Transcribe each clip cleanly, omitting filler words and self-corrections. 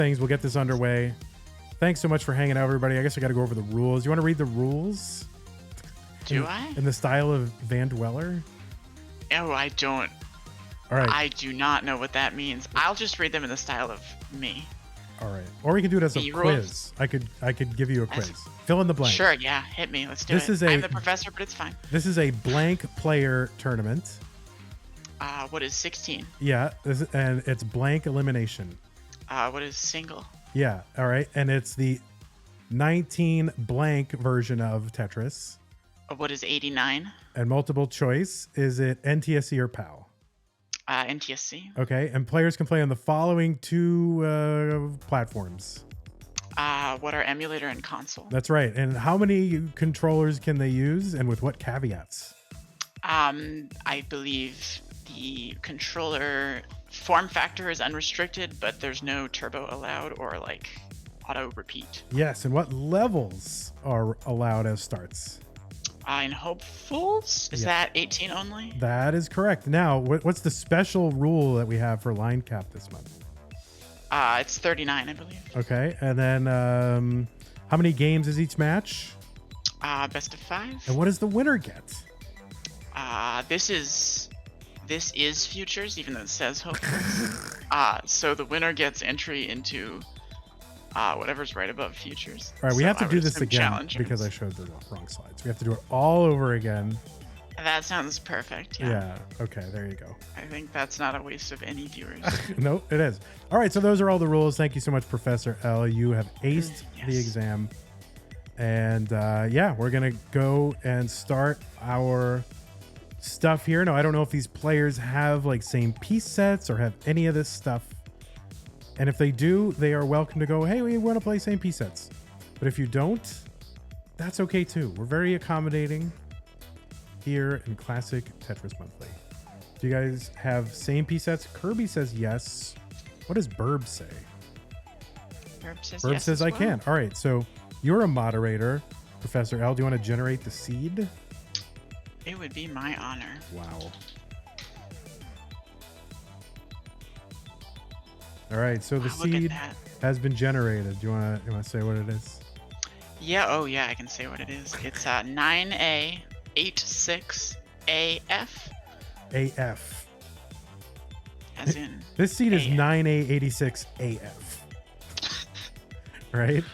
things. We'll get this underway. Thanks so much for hanging out, everybody. I guess I got to go over the rules. You want to read the rules? Do I? In the style of vandweller? Oh, I don't. All right. I do not know what that means. I'll just read them in the style of me. All right. Or we can do it as a quiz. I could give you a quiz. Fill in the blank. Sure, yeah. Hit me. Let's do it. I'm the professor, but it's fine. This is a blank player tournament. What is 16? Yeah, and it's blank elimination. What is single? Yeah, all right. And it's the 19 blank version of Tetris. What is 89? And multiple choice. Is it NTSC or PAL? NTSC. Okay, and players can play on the following two platforms. What are emulator and console? That's right. And how many controllers can they use, and with what caveats? I believe the controller form factor is unrestricted, but there's no turbo allowed or like auto repeat. Yes, and what levels are allowed as starts? In hopefuls? Is that 18 only? That is correct. Now, what's the special rule that we have for line cap this month? It's 39, I believe. Okay, and then how many games is each match? Best of 5. And what does the winner get? This is futures, even though it says hopefuls. So the winner gets entry into whatever's right above futures. All right, we have to do this again because I showed the wrong slides. We have to do it all over again. That sounds perfect. Yeah. Okay, there you go. I think that's not a waste of any viewers. No, it is. All right, so those are all the rules. Thank you so much, Professor L. You have aced the exam. And yeah, we're going to go and start our stuff here. Now, I don't know if these players have like same piece sets or have any of this stuff. And if they do, they are welcome to go, hey, we want to play same piece sets. But if you don't, that's okay too. We're very accommodating here in Classic Tetris Monthly. Do you guys have same piece sets? Kirby says yes. What does Burb say? Burb says I can. All right, so you're a moderator, Professor L. Do you want to generate the seed? It would be my honor. Wow. All right, so the seed has been generated. Do you want to say what it is? Yeah. Oh, yeah. I can say what it is. It's 9A86AF. AF. As in. This seed is 9A86AF. Right?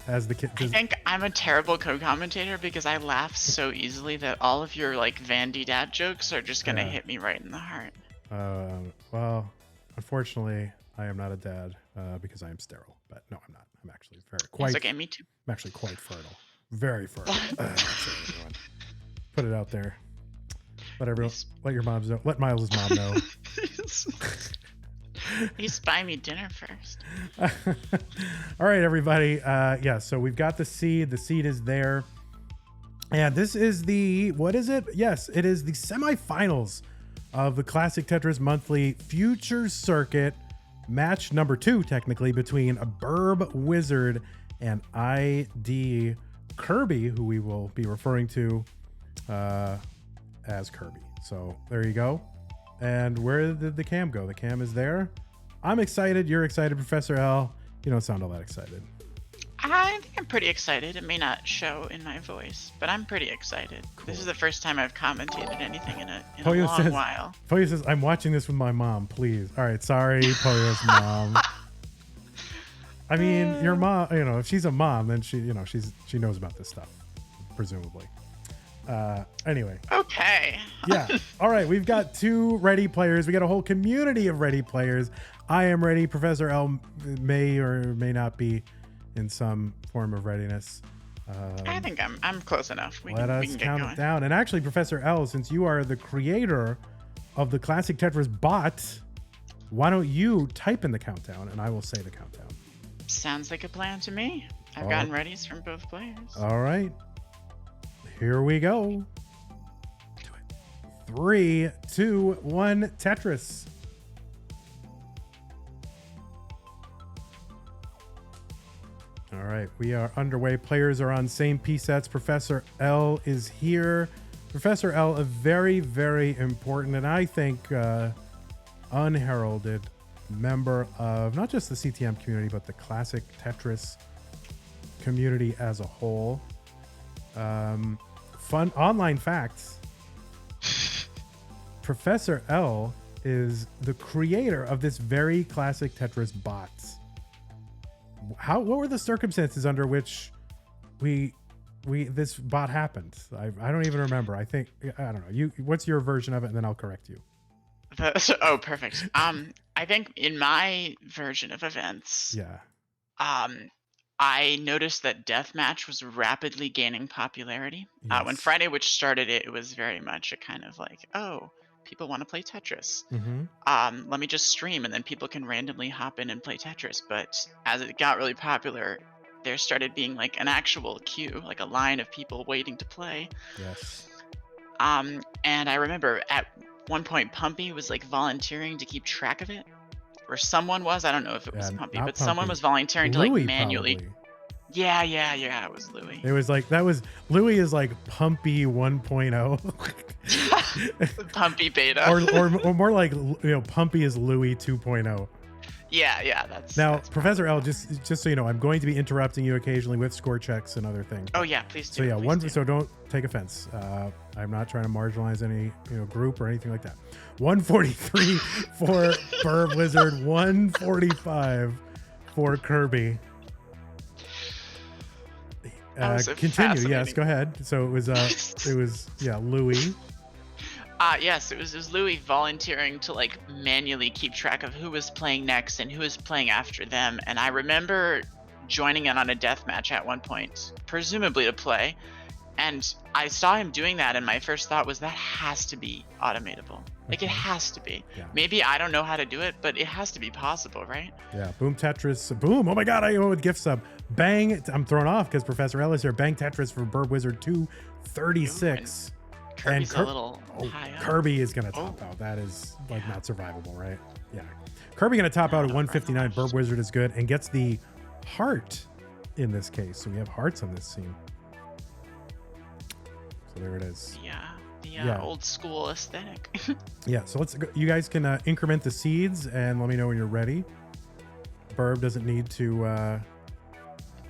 As the kid. I think I'm a terrible co-commentator because I laugh so easily that all of your like Vandy dad jokes are just gonna hit me right in the heart. Well, unfortunately, I am not a dad because I am sterile. But no, I'm not. I'm actually quite. It's okay, me too. I'm actually quite fertile. Very fertile. Put it out there. Let your moms know. Let Miles' mom know. Please buy me dinner first. All right, everybody. Yeah, so we've got the seed. The seed is there. And this is what is it? Yes, it is the semifinals of the Classic Tetris Monthly Future Circuit match number 2, technically, between a BirbWizard and ID Kirby, who we will be referring to as Kirby. So there you go. And where did the cam go? The cam is there. I'm excited. You're excited, Professor L. You don't sound all that excited. I think I'm pretty excited. It may not show in my voice, but I'm pretty excited. Cool. This is the first time I've commentated anything in a long while. Polio says, I'm watching this with my mom, please. All right, sorry, Polio's mom. I mean, your mom, if she's a mom, then she knows about this stuff, presumably. Anyway. Okay. Yeah. All right. We've got 2 ready players. We got a whole community of ready players. I am ready. Professor L may or may not be in some form of readiness. I think I'm close enough. Let us count it down. And actually, Professor L, since you are the creator of the Classic Tetris bot, why don't you type in the countdown and I will say the countdown. Sounds like a plan to me. I've gotten readies from both players. All right. Here we go. Do it. 3, 2, 1, Tetris. All right, we are underway. Players are on same piece sets. Professor L is here. Professor L, a very, very important and I think unheralded member of not just the CTM community, but the classic Tetris community as a whole. Fun online facts. Professor L is the creator of this very classic Tetris bots. What were the circumstances under which this bot happened? I don't even remember. I don't know. What's your version of it, and then I'll correct you. Oh, perfect. I think in my version of events, I noticed that Deathmatch was rapidly gaining popularity. Yes. When fridaywitch started it was very much a kind of like, oh, people want to play Tetris. Let me just stream, and then people can randomly hop in and play Tetris. But as it got really popular, there started being like an actual queue, like a line of people waiting to play. Yes. And I remember at one point Pumpy was like volunteering to keep track of it, or someone was. I don't know if it was Pumpy, but someone was volunteering Louis, to like manually. Probably. Yeah, it was Louis. It was like Louis is like Pumpy 1.0. Pumpy beta. or more like, Pumpy is Louis 2.0. Yeah, that's Professor L, just so you know, I'm going to be interrupting you occasionally with score checks and other things. Oh yeah, please do. So don't take offense. I'm not trying to marginalize any group or anything like that. 143 for BirbWizard, 145 for Kirby. Continue. Yes, go ahead. So it was Louis. Yes, it was Louis volunteering to like manually keep track of who was playing next and who was playing after them. And I remember joining in on a deathmatch at one point, presumably to play. And I saw him doing that, and my first thought was that has to be automatable. Like, it has to be. Yeah. Maybe I don't know how to do it, but it has to be possible, right? Yeah. Boom Tetris. Boom. Oh my God, I owe a gift sub. Bang. I'm thrown off because Professor L is here. Bang Tetris for BirbWizard 236. Kirby's a little high up. Kirby is going to top out. That is like not survivable, right? Yeah. Kirby going to top out at 159. BirbWizard is good and gets the heart in this case. So we have hearts on this scene. So there it is. The old school aesthetic. Yeah, so let's go. You guys can increment the seeds and let me know when you're ready. Birb doesn't need to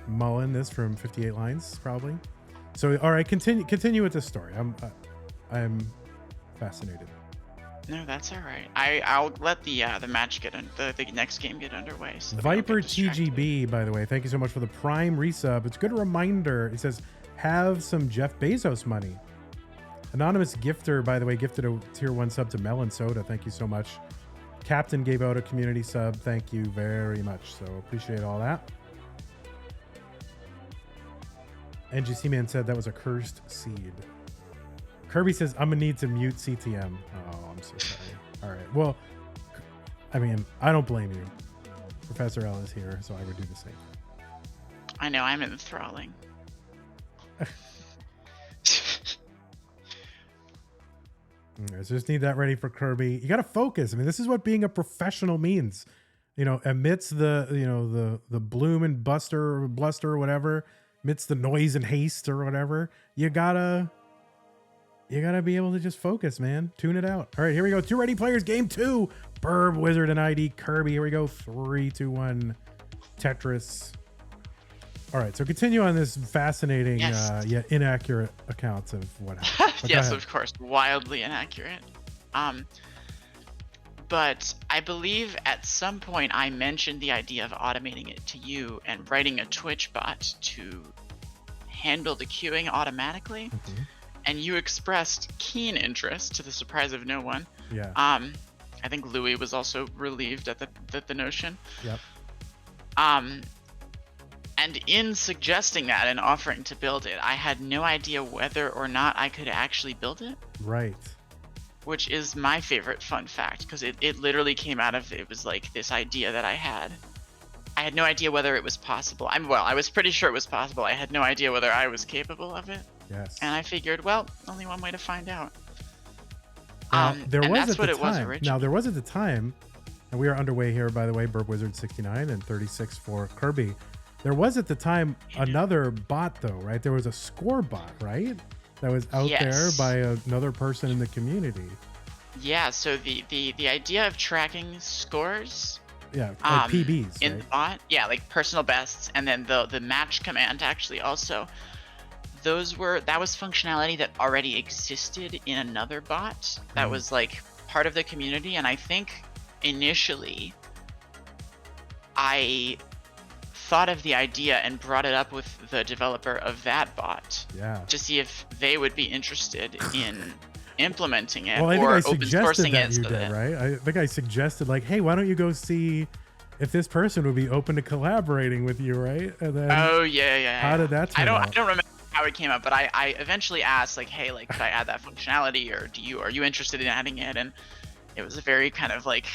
mull in this from 58 lines, probably. So, all right, continue with this story. I'm fascinated. No, that's all right. I'll let the match the next game get underway. So Viper TGB, by the way, thank you so much for the Prime resub. It's a good reminder. It says, have some Jeff Bezos money. Anonymous gifter, by the way, gifted a tier 1 sub to Melon Soda. Thank you so much. Captain gave out a community sub. Thank you very much. So appreciate all that. NGC Man said that was a cursed seed. Kirby says, I'm going to need to mute CTM. Oh, I'm so sorry. All right. Well, I mean, I don't blame you. Professor L is here, so I would do the same. I know, I'm enthralling. So just need that ready for Kirby. You got to focus. I mean, this is what being a professional means. Amidst the bloom and bluster or whatever, amidst the noise and haste or whatever, you gotta be able to just focus, man. Tune it out. All right, here we go. 2 ready players. Game 2. BirbWizard and ID Kirby. Here we go. 3, 2, 1. Tetris. All right, so continue on this fascinating, yet inaccurate accounts of what happened. Yes, of course, wildly inaccurate. But I believe at some point I mentioned the idea of automating it to you and writing a Twitch bot to handle the queuing automatically. Mm-hmm. And you expressed keen interest, to the surprise of no one. Yeah. I think Louis was also relieved at the notion. Yep. And in suggesting that and offering to build it, I had no idea whether or not I could actually build it. Right. Which is my favorite fun fact, because it literally came out of, it was like this idea that I had. I had no idea whether it was possible. I was pretty sure it was possible. I had no idea whether I was capable of it. Yes. And I figured, well, only one way to find out. Now, there was at the time, and we are underway here, by the way, BirbWizard 69 and 36 for Kirby. There was at the time another bot, though, right? There was a score bot, right? That was out there by another person in the community. Yeah, so the idea of tracking scores Yeah, like PBs, in right? the bot. Yeah, like personal bests, and then the match command actually also. That was functionality that already existed in another bot that was like part of the community, and I think initially I thought of the idea and brought it up with the developer of that bot to see if they would be interested in implementing it, well, I think or I open suggested sourcing that it. you did, right? I think I suggested like, hey, why don't you go see if this person would be open to collaborating with you, right? And then Oh yeah. how did that turn out? I don't remember how it came up, but I eventually asked like, hey, like, could I add that functionality, or are you interested in adding it? And it was a very kind of like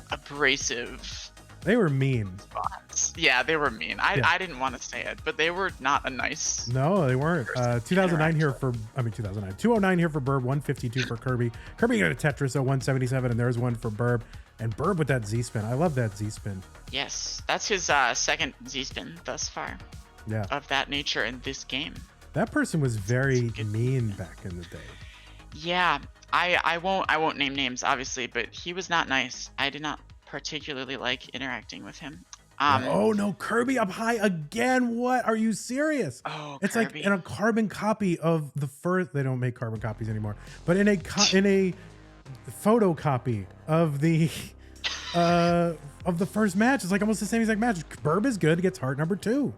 abrasive. They were mean. Response. Yeah, they were mean. I didn't want to say it, but they were not a nice. No, they weren't. 2009 here for 2009. 209 here for Burb. 152 for Kirby. Kirby got a Tetris 177, and there's one for Burb. And Burb with that Z spin. I love that Z spin. Yes, that's his second Z spin thus far. Yeah. Of that nature in this game. That person was very mean back in the day. Yeah, I won't name names obviously, but he was not nice. I did not particularly like interacting with him. Oh no, Kirby up high again. What? Are you serious? Oh, it's Kirby. like in a carbon copy of the first. They don't make carbon copies anymore, but in a photocopy of the first match. It's like almost the same exact match. Burb is good, gets heart number 2.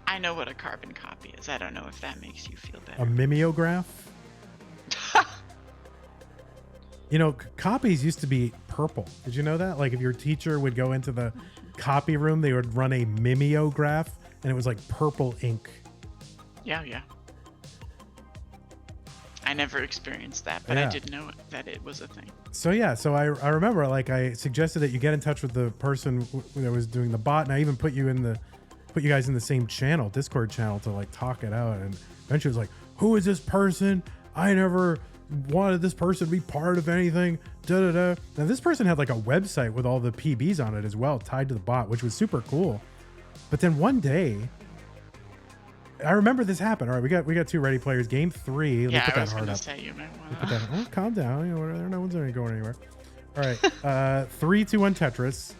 I know what a carbon copy is. I don't know if that makes you feel better. A mimeograph. You know, copies used to be purple. Did you know that? Like if your teacher would go into the copy room, they would run a mimeograph and it was like purple ink. Yeah. I never experienced that, but I did know that it was a thing. So yeah, so I remember like I suggested that you get in touch with the person that was doing the bot, and I even put you guys in the same channel, Discord channel, to like talk it out. And eventually was like, who is this person? I never wanted this person to be part of anything. Now this person had like a website with all the PBs on it as well, tied to the bot, which was super cool. But then one day, I remember this happened. All right, we got 2 ready players. Game 3. Yeah, I was going to say you might want to. Calm down. You know, no one's going anywhere. All right, 3, 2, 1 Tetris.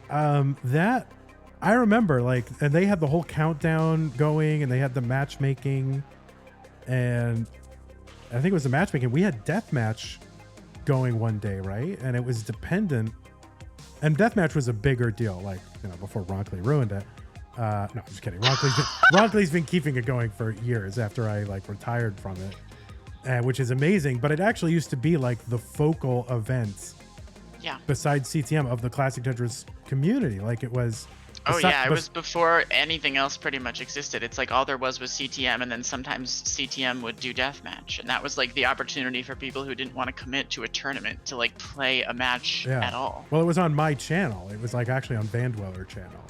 That I remember, like, and they had the whole countdown going, and they had the matchmaking, and I think it was the matchmaking. We had Deathmatch going one day, right? And it was dependent, and Deathmatch was a bigger deal, like, you know, before Ronkley ruined it. No, I'm just kidding. Ronkley's been keeping it going for years after I like retired from it, which is amazing. But it actually used to be like the focal event, besides CTM, of the classic Tetris community. Like it was. Oh yeah, it was before anything else pretty much existed. It's like all there was CTM, and then sometimes CTM would do Deathmatch, and that was like the opportunity for people who didn't want to commit to a tournament to like play a match at all. Well, it was on my channel. It was like actually on vandweller channel.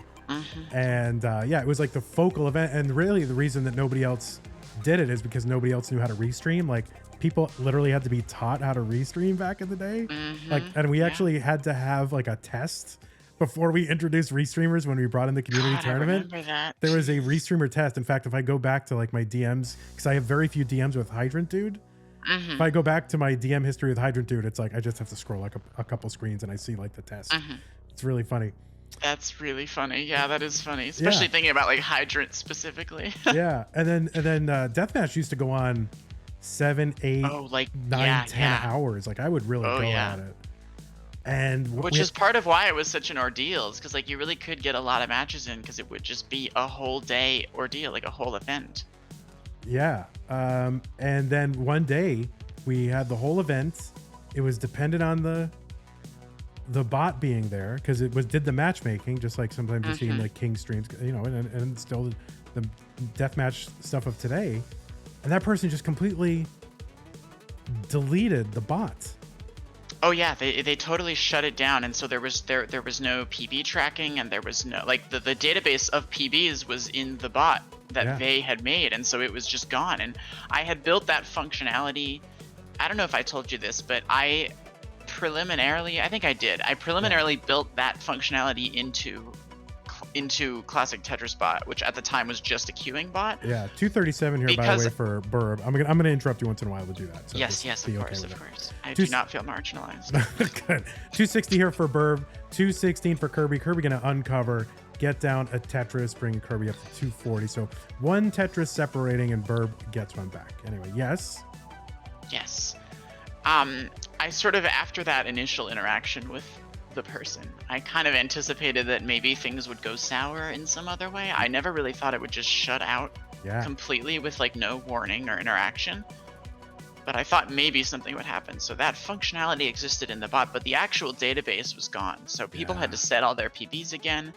And it was like the focal event, and really the reason that nobody else did it is because nobody else knew how to restream. Like people literally had to be taught how to restream back in the day. Like, and we actually had to have like a test before we introduced restreamers when we brought in the community tournament. I remember that. There was a restreamer test. In fact, if I go back to like my DMs, because I have very few DMs with Hydrant Dude. If I go back to my DM history with Hydrant Dude, it's like I just have to scroll like a couple screens and I see like the test. It's really funny. That's really funny. Yeah, that is funny. Especially thinking about like Hydrant specifically. Yeah. And then Deathmatch used to go on 7, 8, 9, 10 hours. Like I would really go at it. And which is part of why it was such an ordeal, is because like you really could get a lot of matches in, because it would just be a whole day ordeal, like a whole event. Yeah. And then one day we had the whole event. It was dependent on the bot being there, because it did the matchmaking, just like sometimes you see in like King streams, you know, and still the deathmatch stuff of today. And that person just completely deleted the bot. Oh yeah, they totally shut it down, and so there was no PB tracking, and there was no like the database of PBs was in the bot that they had made, and so it was just gone. And I had built that functionality. I don't know if I told you this, but I preliminarily built that functionality into classic Tetris bot, which at the time was just a queuing bot. Yeah, 237 here, by the way, for Burb. I'm gonna interrupt you once in a while to do that. So yes, of course. I do not feel marginalized. Good. 260 here for Burb, 216 for Kirby. Kirby gonna uncover, get down a Tetris, bring Kirby up to 240. So one Tetris separating, and Burb gets one back. Anyway, yes. I sort of, after that initial interaction with the person, I kind of anticipated that maybe things would go sour in some other way. I never really thought it would just shut out completely with like no warning or interaction, but I thought maybe something would happen. So that functionality existed in the bot, but the actual database was gone. So people had to set all their PBs again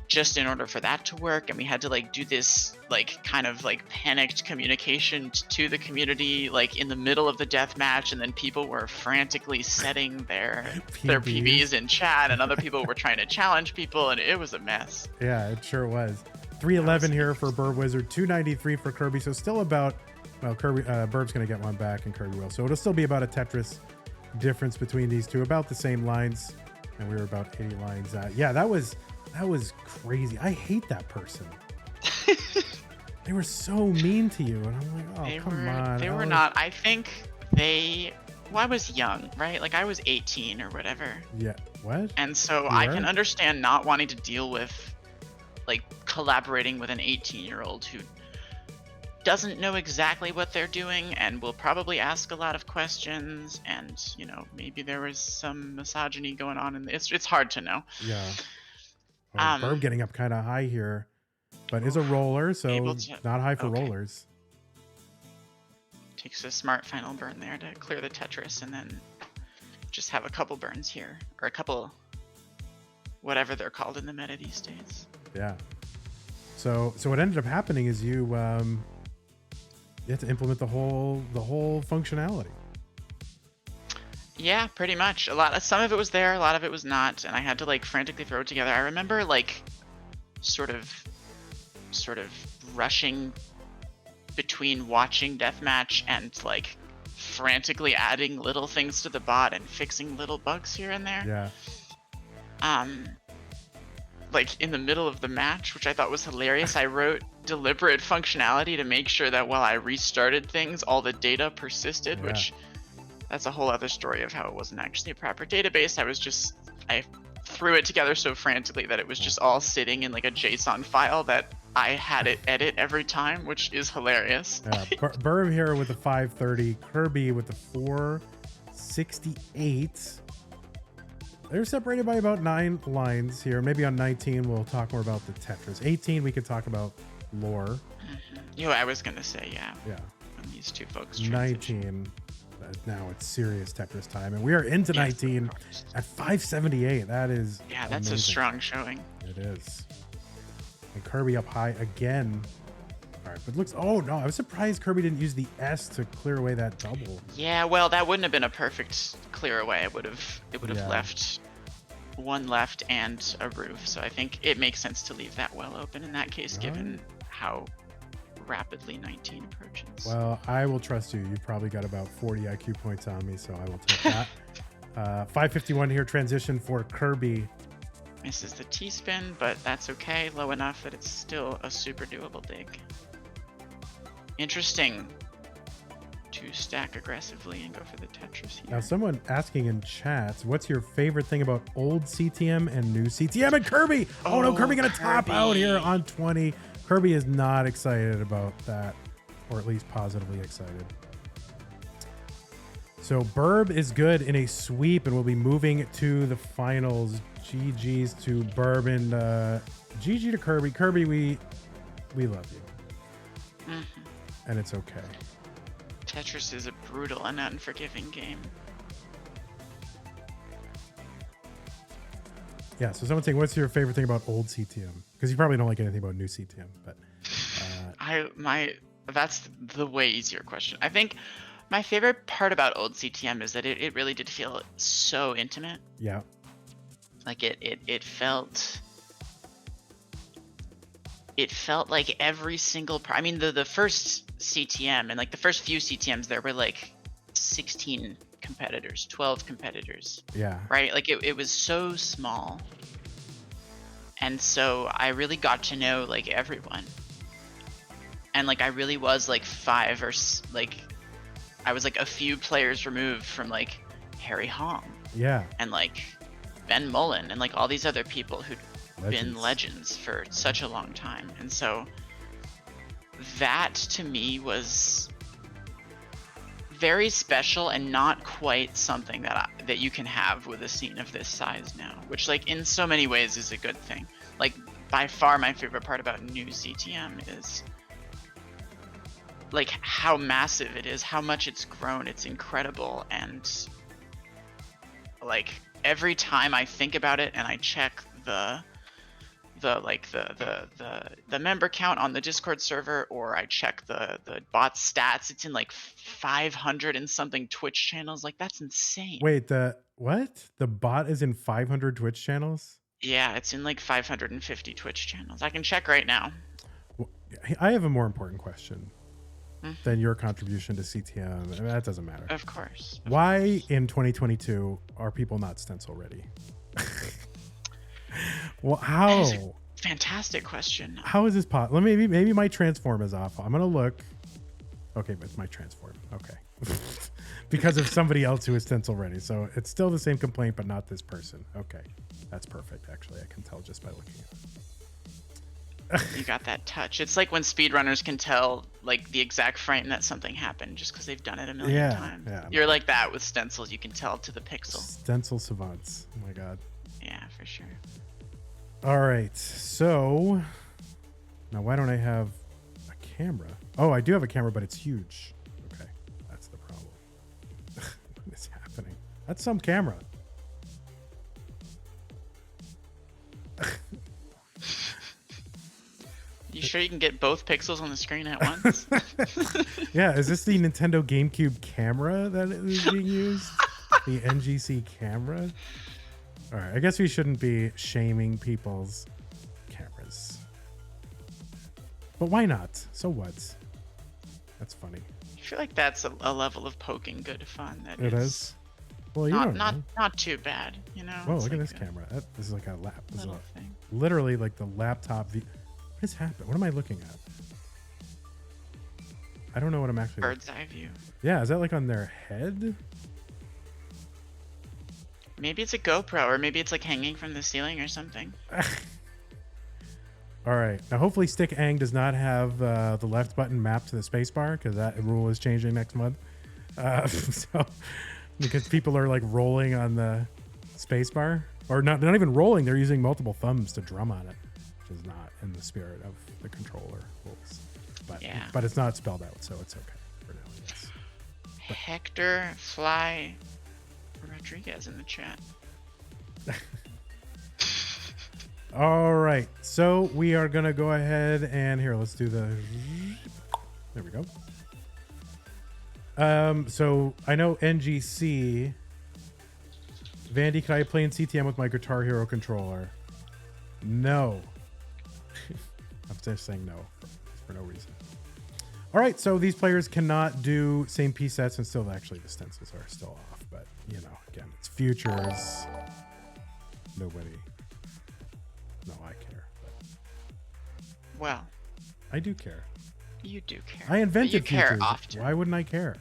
just in order for that to work, and we had to like do this like kind of like panicked communication to the community like in the middle of the death match, and then people were frantically setting their PBs in chat, and other people were trying to challenge people, and it was a mess. Yeah, it sure was. 311 here for BirbWizard, 293 for Kirby. So still about, well, Kirby Burb's gonna get one back and Kirby will, so it'll still be about a Tetris difference between these two, about the same lines, and we were about 80 lines. Yeah, that was crazy. I hate that person. They were so mean to you, and I'm like, oh, come on. They were not. I think well, I was young, right? Like I was 18 or whatever. Yeah. What? And so I can understand not wanting to deal with like collaborating with an 18-year-old who doesn't know exactly what they're doing and will probably ask a lot of questions, and you know, maybe there was some misogyny going on, and it's hard to know. Yeah. Burb getting up kind of high here, but is a roller, so not high for rollers. Takes a smart final burn there to clear the Tetris, and then just have a couple burns here, or a couple, whatever they're called in the meta these days. Yeah. So what ended up happening is you had to implement the whole functionality. Yeah, pretty much. Some of it was there, a lot of it was not, and I had to like frantically throw it together. I remember like sort of rushing between watching Deathmatch and like frantically adding little things to the bot and fixing little bugs here and there. Yeah. Like in the middle of the match, which I thought was hilarious, I wrote deliberate functionality to make sure that while I restarted things, all the data persisted, which that's a whole other story of how it wasn't actually a proper database. I threw it together so frantically that it was just all sitting in like a JSON file that I had it edit every time, which is hilarious. Yeah, Burb here with a 530, Kirby with a 468. They're separated by about 9 lines here. Maybe on 19 we'll talk more about the Tetris. 18 we could talk about lore. Mm-hmm. You know, I was gonna say yeah. When these two folks transition. 19. Now it's serious Tetris time, and we are into 19 at 578. That is that's amazing. a strong showing. It is. And Kirby up high again. All right, but looks. Oh no, I was surprised Kirby didn't use the S to clear away that double. Yeah, well, that wouldn't have been a perfect clear away. It would have left one left and a roof. So I think it makes sense to leave that well open in that case, given how rapidly 19 approaches. Well, I will trust you. You've probably got about 40 IQ points on me, so I will take that. 551 here, transition for Kirby. Misses the T-spin, but that's okay. Low enough that it's still a super doable dig. Interesting to stack aggressively and go for the Tetris here. Now, someone asking in chats, what's your favorite thing about old CTM and new CTM? And Kirby! Oh no, Kirby gonna top out here on 20. Kirby is not excited about that, or at least positively excited. So Burb is good in a sweep, and we'll be moving to the finals. GG's to Burb, and GG to Kirby. Kirby, we love you. Mm-hmm. And it's okay. Tetris is a brutal and unforgiving game. Yeah, so someone's saying, what's your favorite thing about old CTM? Because you probably don't like anything about new CTM, but that's the way easier question. I think my favorite part about old CTM is that it really did feel so intimate. Yeah. Like it felt like every single part. I mean, the first CTM and like the first few CTMs, there were like 16 competitors, 12 competitors. Yeah. Right? Like it was so small. And so I really got to know like everyone. And like I really was like I was like a few players removed from like Harry Hong Yeah. and like Ben Mullen and like all these other people who'd been legends for such a long time. And so that to me was very special and not quite something that you can have with a scene of this size now, which like in so many ways is a good thing. Like by far my favorite part about new CTM is like how massive it is, how much it's grown. It's incredible. And like every time I think about it and I check the member count on the Discord server, or I check the bot stats, it's in like 500 and something Twitch channels. Like that's insane. Wait, the bot is in 500 Twitch channels? Yeah, it's in like 550 Twitch channels. I can check right now. Well, I have a more important question than your contribution to CTM. I mean, that doesn't matter. Of course. Why in 2022 are people not stencil ready? Well, how? That is a fantastic question. How is this possible? Maybe my transform is off. I'm gonna look. Okay, but it's my transform. Okay. Because of somebody else who is stencil ready. So it's still the same complaint, but not this person. Okay. That's perfect, actually. I can tell just by looking at it. You got that touch. It's like when speedrunners can tell like the exact frame that something happened just because they've done it a million times. Yeah. You're like that with stencils. You can tell to the pixel. Stencil savants. Oh my god. Yeah, for sure. All right. So now why don't I have a camera? Oh, I do have a camera, but it's huge. Okay. That's the problem. What is happening? That's some camera. You sure you can get both pixels on the screen at once? Yeah, is this the Nintendo GameCube camera that is being used? The NGC camera? All right, I guess we shouldn't be shaming people's cameras. But why not? So what? That's funny. I feel like that's a level of poking good fun. That it is. Well, you don't know. Not too bad, you know. Whoa, look at this camera. This is like a lap. This is thing. Literally like the laptop. What has happened? What am I looking at? I don't know what I'm actually. Bird's eye view. Yeah, is that like on their head? Maybe it's a GoPro, or maybe it's like hanging from the ceiling or something. All right. Now, hopefully, Stick Ang does not have the left button mapped to the spacebar, because that rule is changing next month. So, because people are like rolling on the spacebar, or not, they're not even rolling; they're using multiple thumbs to drum on it, which is not in the spirit of the controller rules. But yeah. But it's not spelled out, so it's okay for now. Yes. Hector Fly Rodriguez in the chat. All right, so we are gonna go ahead and here. Let's do the. There we go. So I know NGC. Vandy, can I play in CTM with my Guitar Hero controller? No. I'm just saying no for no reason. All right, so these players cannot do same piece sets, and still actually the stencils are still off. But you know, again, it's futures. Nobody. No, I care. But well, I do care. You do care. I invented you care futures. often. Why wouldn't I care?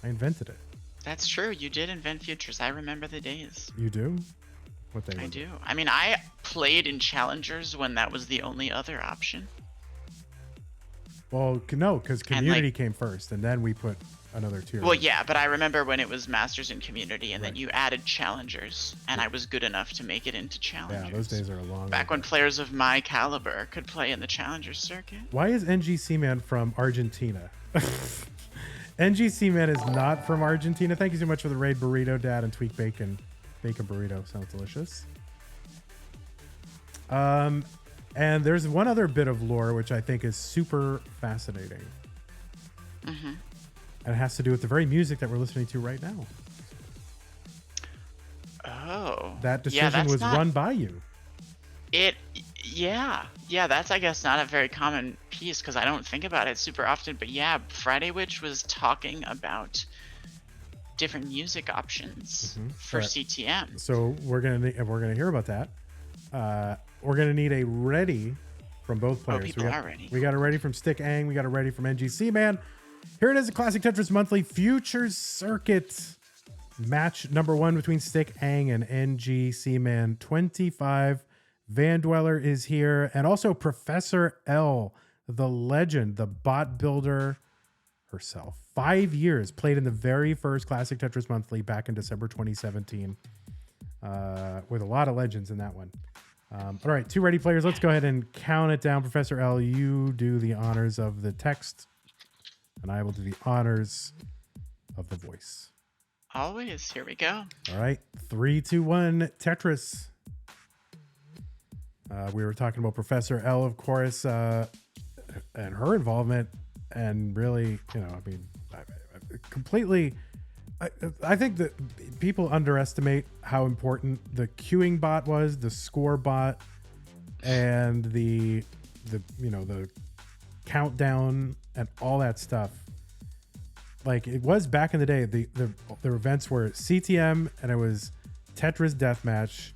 I invented it. That's true. You did invent futures. I remember the days. You do? What they? I do. I mean, I played in challengers when that was the only other option. Well, no, because community came first, and then we put another tier. Well, yeah, but I remember when it was Masters in Community, and then you added challengers, and I was good enough to make it into challengers. Yeah, those days are long. Back when players of my caliber could play in the challenger circuit. Why is NGC Man from Argentina? NGC Man is not from Argentina. Thank you so much for the raid, Burrito Dad and Tweak Bacon. Bacon burrito sounds delicious. And there's one other bit of lore which I think is super fascinating. Mm-hmm. And it has to do with the very music that we're listening to right now. Oh. That decision was run by you. Yeah, that's I guess not a very common piece because I don't think about it super often. But yeah, fridaywitch was talking about different music options for CTM. So we're gonna hear about that. we're gonna need a ready from both players. People are ready. We got a ready from Stick Ang. We got a ready from NGC Man. Here it is, a classic Tetris Monthly Future Circuit match number 1 between Stick Ang and NGC Man 25. Vandweller is here, and also Professor L, the legend, the bot builder herself. 5 years, played in the very first classic Tetris Monthly back in December 2017, with a lot of legends in that one. All right, 2 ready players. Let's go ahead and count it down. Professor L, you do the honors of the text, and I will do the honors of the voice. Always. Here we go. All right, 3, 2, 1, Tetris. We were talking about Professor L, of course, and her involvement, and really, you know, I mean, completely. I think that people underestimate how important the queuing bot was, the score bot, and the you know, the countdown and all that stuff. Like, it was back in the day, the events were CTM, and it was Tetris Deathmatch,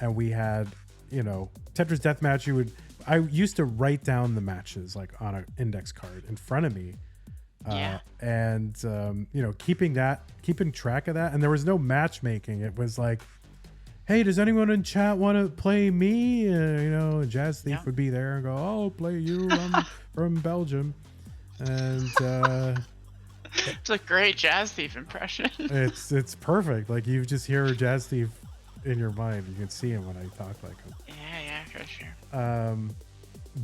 and we had, you know, Tetris Deathmatch. I used to write down the matches like on an index card in front of me. And you know, keeping track of that, and there was no matchmaking. It was like, hey, does anyone in chat want to play me? You know, Jazz Thief would be there and go, oh, I'll play you. I'm from Belgium. And it's a great Jazz Thief impression. it's perfect. Like, you just hear Jazz Thief in your mind. You can see him when I talk like him. Yeah, for sure.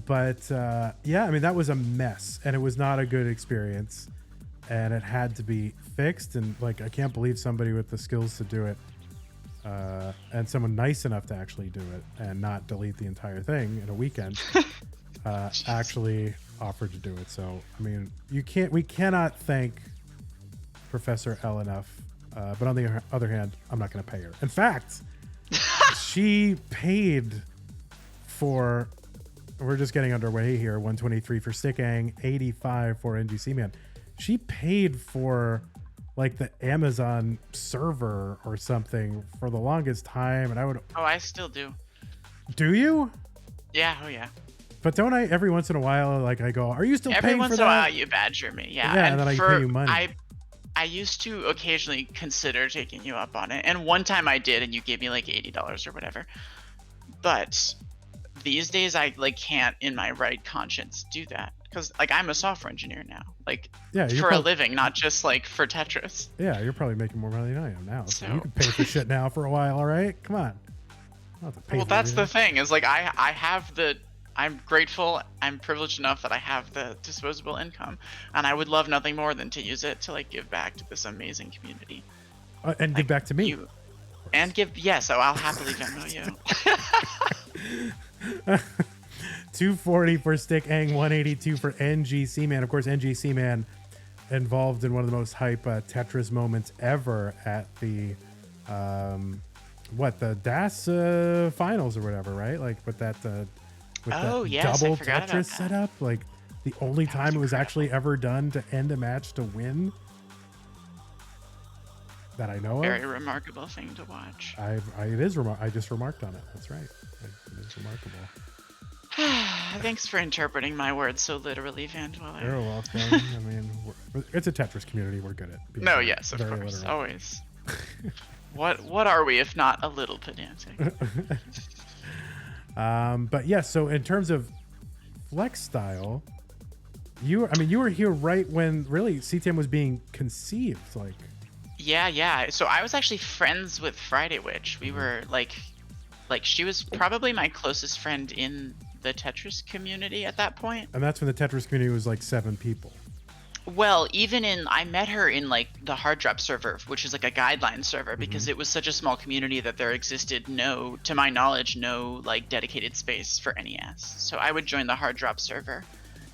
But yeah, I mean, that was a mess, and it was not a good experience, and it had to be fixed. And like, I can't believe somebody with the skills to do it, and someone nice enough to actually do it and not delete the entire thing in a weekend, actually offered to do it. So, I mean, we cannot thank Professor L enough. But on the other hand, I'm not going to pay her. In fact, she paid for, we're just getting underway here, 123 for Stick Ang, 85 for NGC Man. She paid for like the Amazon server or something for the longest time, and I would. Oh, I still do. Do you? Yeah. Oh, yeah. But don't I every once in a while, like, I go, are you still paying for that? Every once in a while, you badger me. Yeah. Yeah, and then I pay you money. I used to occasionally consider taking you up on it, and one time I did, and you gave me like $80 or whatever. But these days, I like can't, in my right conscience, do that, because like I'm a software engineer now, like, yeah, for a living, not just like for Tetris. Yeah, you're probably making more money than I am now, so you can pay for shit now for a while. All right, come on. Well, that's the thing, is like I have the. I'm grateful, I'm privileged enough that I have the disposable income, and I would love nothing more than to use it to like give back to this amazing community. And like, give back to me. So I'll happily Venmo you. 240 for Stick Ang, 182 for NGC Man. Of course, NGC Man involved in one of the most hype Tetris moments ever at the the DAS finals or whatever, right? Like with that double Tetris setup, like the only time it was actually ever done to end a match to win that I know of. Very remarkable thing to watch. It is I just remarked on it. That's right. It is remarkable. Thanks for interpreting my words so literally, vandweller. You're welcome. I mean, it's a Tetris community. We're good at being of course, literal. Always. What are we if not a little pedantic? But yeah, so in terms of flex style, you were here right when really CTM was being conceived, like. Yeah. So I was actually friends with fridaywitch. We were like she was probably my closest friend in the Tetris community at that point. And that's when the Tetris community was like 7 people. Well, I met her in like the hard drop server, which is like a guideline server, because it was such a small community that there existed to my knowledge, no like dedicated space for NES. So I would join the hard drop server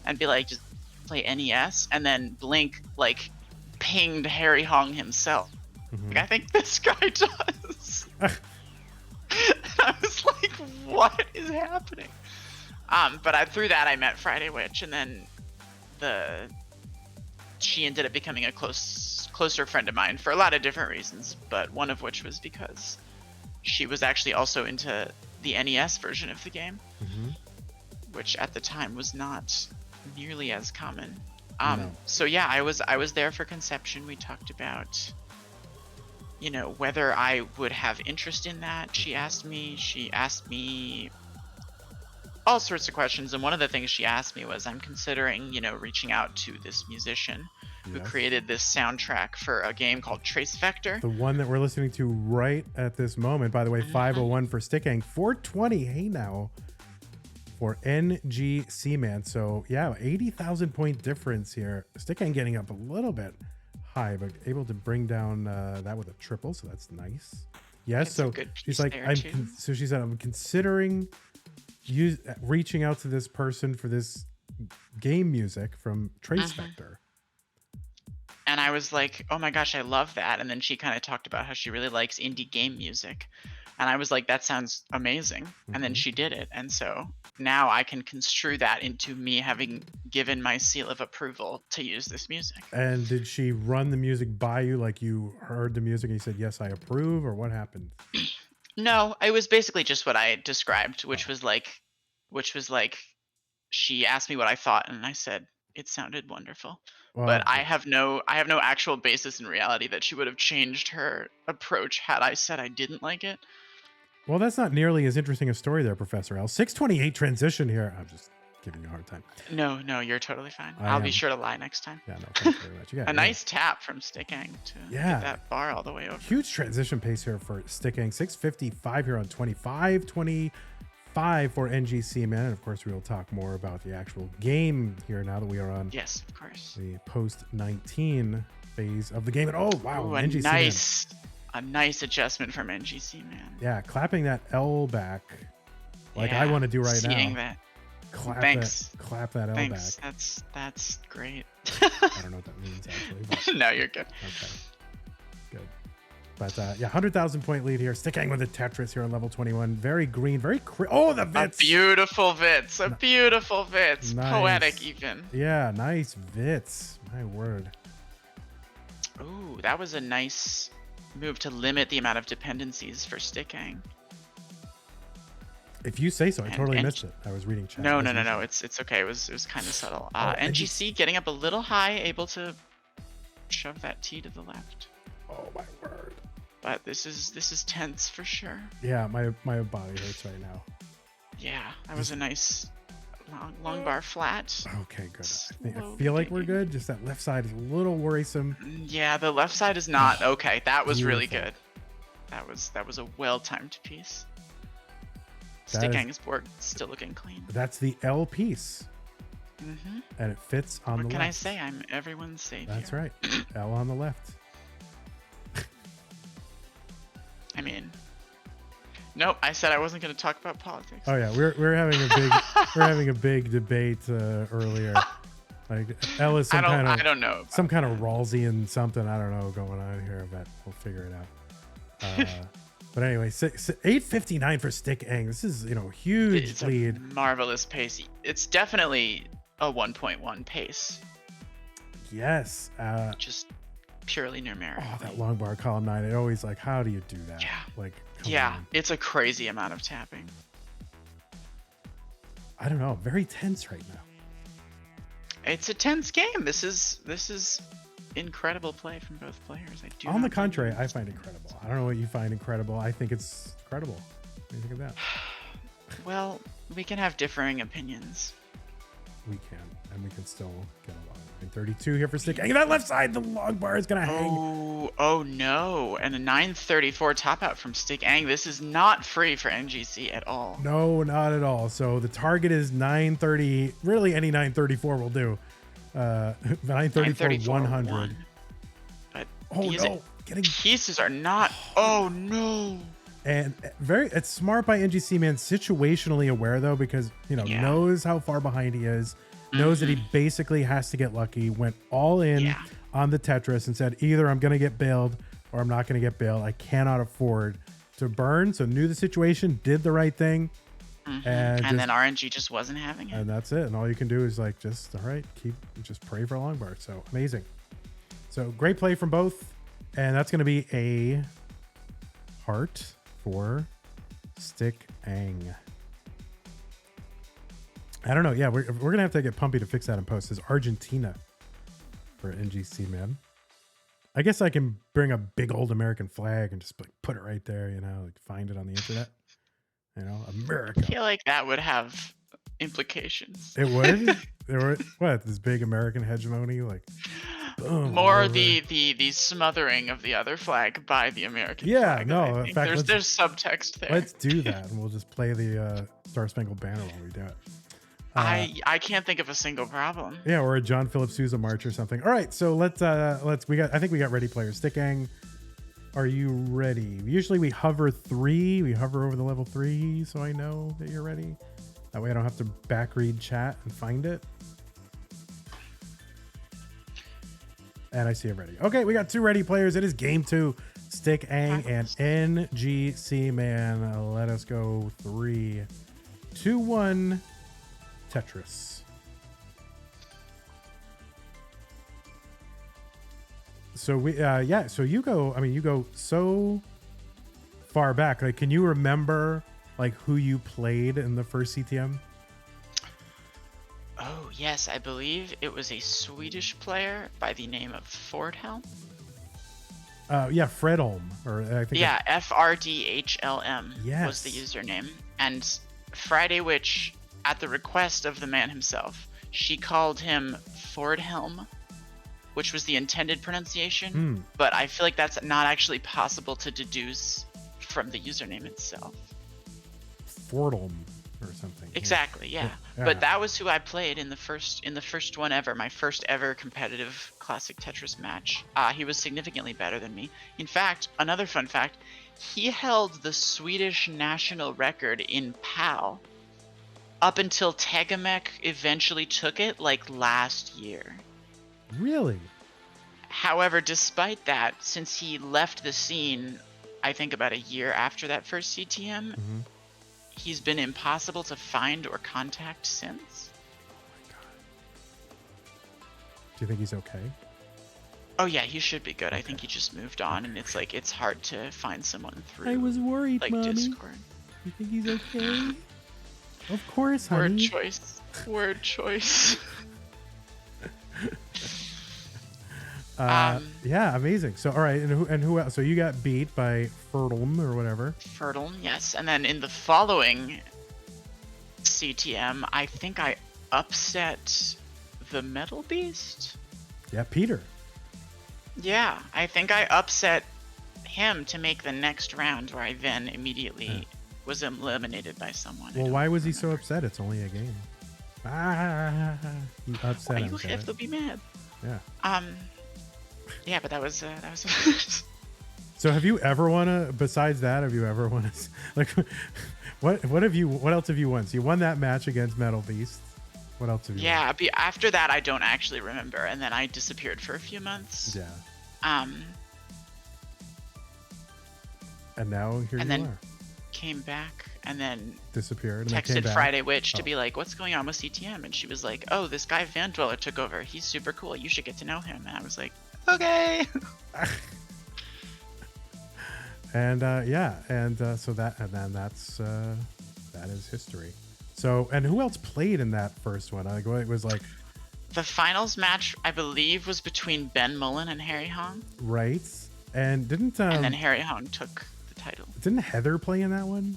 and be like, just play NES, and then Blink like pinged Harry Hong himself. Like, I think this guy does. I was like, what is happening? But through that I met fridaywitch, and then she ended up becoming a closer friend of mine for a lot of different reasons, but one of which was because she was actually also into the NES version of the game, Mm-hmm. which at the time was not nearly as common. No. So yeah, I was there for conception. We talked about, you know, whether I would have interest in that. She asked me all sorts of questions, and one of the things she asked me was, I'm considering, you know, reaching out to this musician who created this soundtrack for a game called Trace Vector. The one that we're listening to right at this moment. By the way, 501 for Stickhang, 420 hey now for NGC Man. So yeah, 80,000 point difference here. Stickhang getting up a little bit high, but able to bring down that with a triple, so that's nice. Yes, It's so a good she's piece like, there, too. so she said, I'm considering reaching out to this person for this game music from Trace Vector. And I was like, oh my gosh, I love that. And then she kind of talked about how she really likes indie game music. And I was like, that sounds amazing. And then she did it. And so now I can construe that into me having given my seal of approval to use this music. And did she run the music by you? Like you heard the music and you said, yes, I approve, or what happened? No, it was basically just what I described, which was like she asked me what I thought, and I said it sounded wonderful. Well, but I have no actual basis in reality that she would have changed her approach had I said I didn't like it. Well, that's not nearly as interesting a story there, Professor L. 628 transition here. I'm just giving you a hard time. No, you're totally fine. I'll be sure to lie next time. Yeah, no, thank you very much. You got a nice tap from Stickhang to get that bar all the way over. Huge transition pace here for Stickhang. 655 here on 25, 25 for NGC Man. And of course, we will talk more about the actual game here now that we are on yes, of course, the post-19 phase of the game. And oh, wow, ooh, NGC Man. A nice adjustment from NGC Man. Yeah, clapping that L back like I want to do right now. Seeing that. Clap Thanks. Clap that L Thanks. back. That's great. I don't know what that means actually. But no, you're good. Okay. Good. But yeah, 100,000 point lead here. Stickhang with the Tetris here on level 21. Very green, very oh, the Vits. A beautiful Vits. Nice. Poetic even. Yeah, nice Vits. My word. Ooh, that was a nice move to limit the amount of dependencies for Stickhang. If you say so, I totally missed it. I was reading chat. No. It's okay. It was kind of subtle. NGC getting up a little high, able to shove that T to the left. Oh my word. But this is tense for sure. Yeah, my body hurts right now. Yeah, that was a nice long bar flat. Okay, good. I feel like we're good. Just that left side is a little worrisome. Yeah, the left side is not okay. That was really good. That was a well-timed piece. Stickhang's board still looking clean. That's the L piece. And it fits on the left. What can I say? I'm everyone's savior. That's right. L on the left. I mean, nope. I said I wasn't going to talk about politics. Oh yeah, we're having a big debate earlier. Like L is some kind of Rawlsian something. I don't know going on here, but we'll figure it out. But anyway, 859 for Stickhang. This is huge it's lead. A marvelous pace. It's definitely a 1.1 pace. Yes. Just purely numerical. Oh, that long bar column 9. It always how do you do that? Yeah. Like. Yeah, it's a crazy amount of tapping. I don't know. Very tense right now. It's a tense game. This is incredible play from both players. I do. On the contrary, I find incredible. I don't know what you find incredible. I think it's incredible. What do you think of that? Well, we can have differing opinions. We can, and we can still get along. 932 here for Stickhang. That left side, the long bar is gonna hang. Oh no! And a 934 top out from Stickhang. This is not free for NGC at all. No, not at all. So the target is 930. Really, any 934 will do. 934 100. But pieces are not. Oh no! And it's smart by NGC Man, situationally aware though, because knows how far behind he is, knows that he basically has to get lucky. Went all in on the Tetris and said, either I'm gonna get bailed or I'm not gonna get bailed. I cannot afford to burn. So knew the situation, did the right thing. And then RNG just wasn't having it. And that's it. And all you can do is just pray for a long bar. So amazing. So great play from both. And that's going to be a heart for Stick Ang. I don't know. Yeah, we're gonna have to get Pumpy to fix that in post. It's Argentina for NGC Man. I guess I can bring a big old American flag and just like put it right there, you know, like find it on the internet. You know, America. I feel like that would have implications. It would? There were what, this big American hegemony? Like boom, more the smothering of the other flag by the American flag. No, in fact, there's subtext there. Let's do that, and we'll just play the Star Spangled Banner while we do it. I can't think of a single problem. Yeah, or a John Philip Sousa march or something. All right, so I think we got ready players. Stick Ang, are you ready? Usually we hover 3. We hover over the level 3, so I know that you're ready. That way I don't have to back read chat and find it. And I see it ready. Okay, we got 2 ready players. It is game 2. Stick Ang and NGC Man. Let us go. 3, 2, 1. Tetris. So so you go so far back. Like, can you remember like who you played in the first CTM? Oh yes, I believe it was a Swedish player by the name of Fordhelm. Fredholm, or I think. Yeah, FRDHLM was the Yes. username, and fridaywitch, at the request of the man himself, she called him Fordhelm, which was the intended pronunciation, but I feel like that's not actually possible to deduce from the username itself. Fordholm or something. Exactly, yeah. But that was who I played in the first one ever, my first ever competitive classic Tetris match. He was significantly better than me. In fact, another fun fact, he held the Swedish national record in PAL up until Tegamek eventually took it, like last year. Really? However, despite that, since he left the scene, I think about a year after that first CTM, he's been impossible to find or contact since. Oh my God. Do you think he's okay? Oh yeah, he should be good. Okay. I think he just moved on, and it's like it's hard to find someone through. I was worried, like Mommy. Discord. You think he's okay? Of course, honey. Word choice. Yeah, amazing. So, all right, and who else? So you got beat by Ferdlm or whatever. Ferdlm, yes. And then in the following CTM, I think I upset the Metal Beast. Yeah, Peter. Yeah, I think I upset him to make the next round, where I then immediately was eliminated by someone. Well, why was he so upset? It's only a game. He upset him. You have to be mad. Yeah. Yeah, but that was. So have you ever won besides that, have you ever won like what else have you won? So you won that match against Metal Beast. What else have you won? After that I don't actually remember, and then I disappeared for a few months. Yeah. And now here you are. Came back and then disappeared. And texted fridaywitch to be like, what's going on with CTM? And she was like, oh, this guy vandweller took over. He's super cool. You should get to know him. And I was like, okay. And so that is history. So, and who else played in that first one? Like, it was like the finals match, I believe, was between Ben Mullen and Harry Hong. Right. And and then Harry Hong took the title. Didn't Heather play in that one?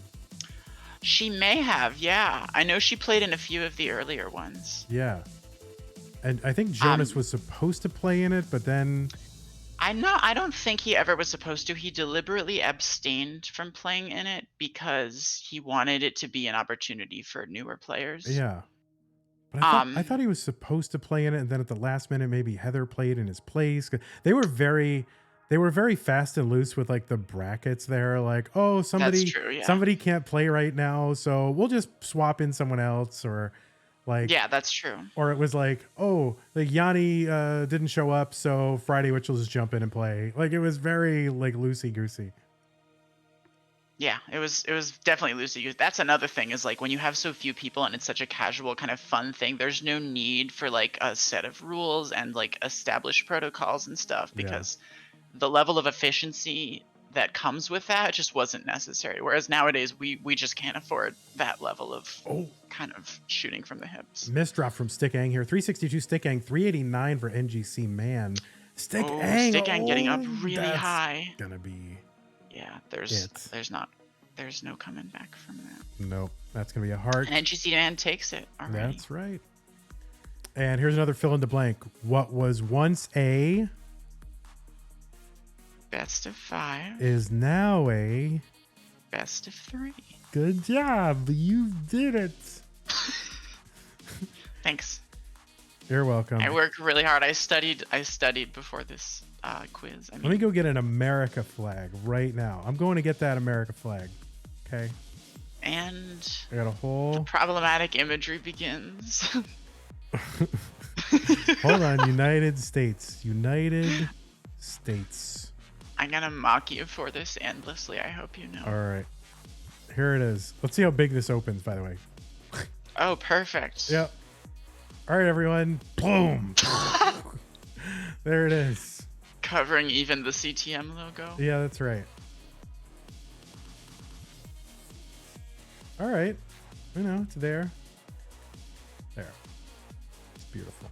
She may have, yeah. I know she played in a few of the earlier ones. Yeah. And I think Jonas was supposed to play in it, but then I don't think he ever was supposed to. He deliberately abstained from playing in it because he wanted it to be an opportunity for newer players. Yeah. But I thought he was supposed to play in it, and then at the last minute maybe Heather played in his place. They were very fast and loose with like the brackets there, like, oh, somebody can't play right now, so we'll just swap in someone else, or like, yeah, that's true. Or it was like, oh, like Yanni didn't show up, so fridaywitch will just jump in and play. Like, it was very like loosey goosey. Yeah, it was definitely loosey goosey. That's another thing, is like when you have so few people and it's such a casual kind of fun thing, there's no need for like a set of rules and like established protocols and stuff, because the level of efficiency that comes with that. It just wasn't necessary. Whereas nowadays we just can't afford that level of kind of shooting from the hips. Misdrop from Stickang here. 362 Stickang, 389 for NGC Man. Stickang getting up really high. Gonna be. Yeah, there's no coming back from that. Nope, that's gonna be a hard. And NGC Man takes it already. That's right. And here's another fill in the blank. What was once a best of 5 is now a best of 3. Good job, you did it. Thanks. You're welcome. I worked really hard. I studied before this quiz. Let me go get an America flag right now. I'm going to get that America flag. Okay. And I got a whole problematic imagery begins. Hold on, United States. I'm gonna mock you for this endlessly. I hope you know. All right, here it is. Let's see how big this opens. By the way. Oh, perfect. Yep. All right, everyone. Boom. There it is. Covering even the CTM logo. Yeah, that's right. All right. It's there. There. It's beautiful.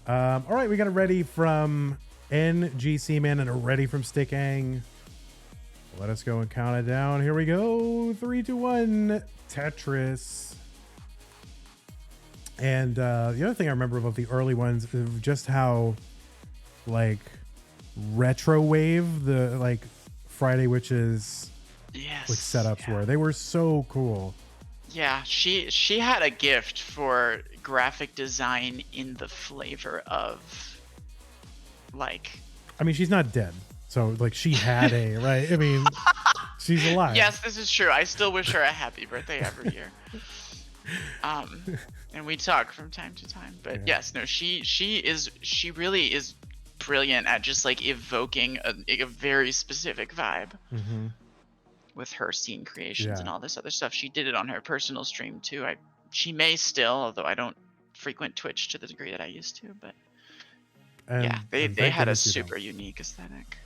All right, we got a ready from NGC Man and a ready from Stickang. Let us go and count it down. Here we go. 3, 2, 1. Tetris. And the other thing I remember about the early ones is just how like retro wave the like Friday Witches setups were. They were so cool. Yeah, she had a gift for graphic design in the flavor of like. I mean, she's not dead, so like she had a right. I mean, she's alive. Yes, this is true. I still wish her a happy birthday every year. And we talk from time to time, but yes, no, she really is brilliant at just like evoking a very specific vibe. Mm-hmm. With her scene creations and all this other stuff. She did it on her personal stream too. She may still, although I don't frequent Twitch to the degree that I used to, but they had a super unique aesthetic.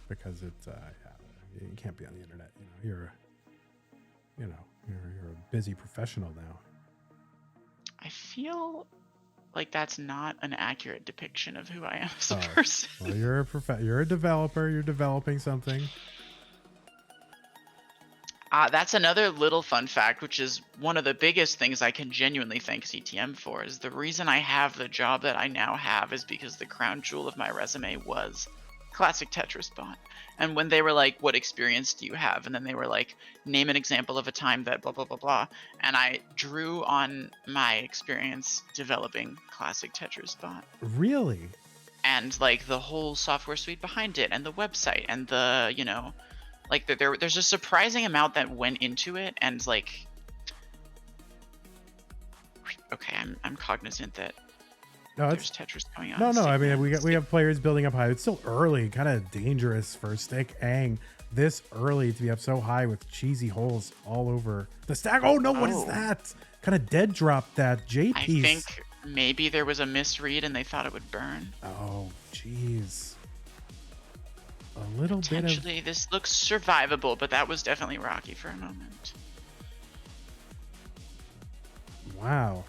Because it's you can't be on the internet. You're a busy professional now. I feel like that's not an accurate depiction of who I am as a person. Well, you're a developer. You're developing something. That's another little fun fact, which is one of the biggest things I can genuinely thank CTM for, is the reason I have the job that I now have is because the crown jewel of my resume was classic Tetris bot. And when they were like, what experience do you have? And then they were like, name an example of a time that blah, blah, blah, blah. And I drew on my experience developing classic Tetris bot. Really? And like the whole software suite behind it and the website and the, like there's a surprising amount that went into it, and like, okay, I'm cognizant that there's Tetris going on. No, I mean we have players building up high. It's still early, kind of dangerous for Stickang this early to be up so high with cheesy holes all over the stack. Oh no, what is that? Kind of dead drop that J piece. I think maybe there was a misread and they thought it would burn. Oh, jeez. A little bit of. Potentially, this looks survivable, but that was definitely rocky for a moment. Wow.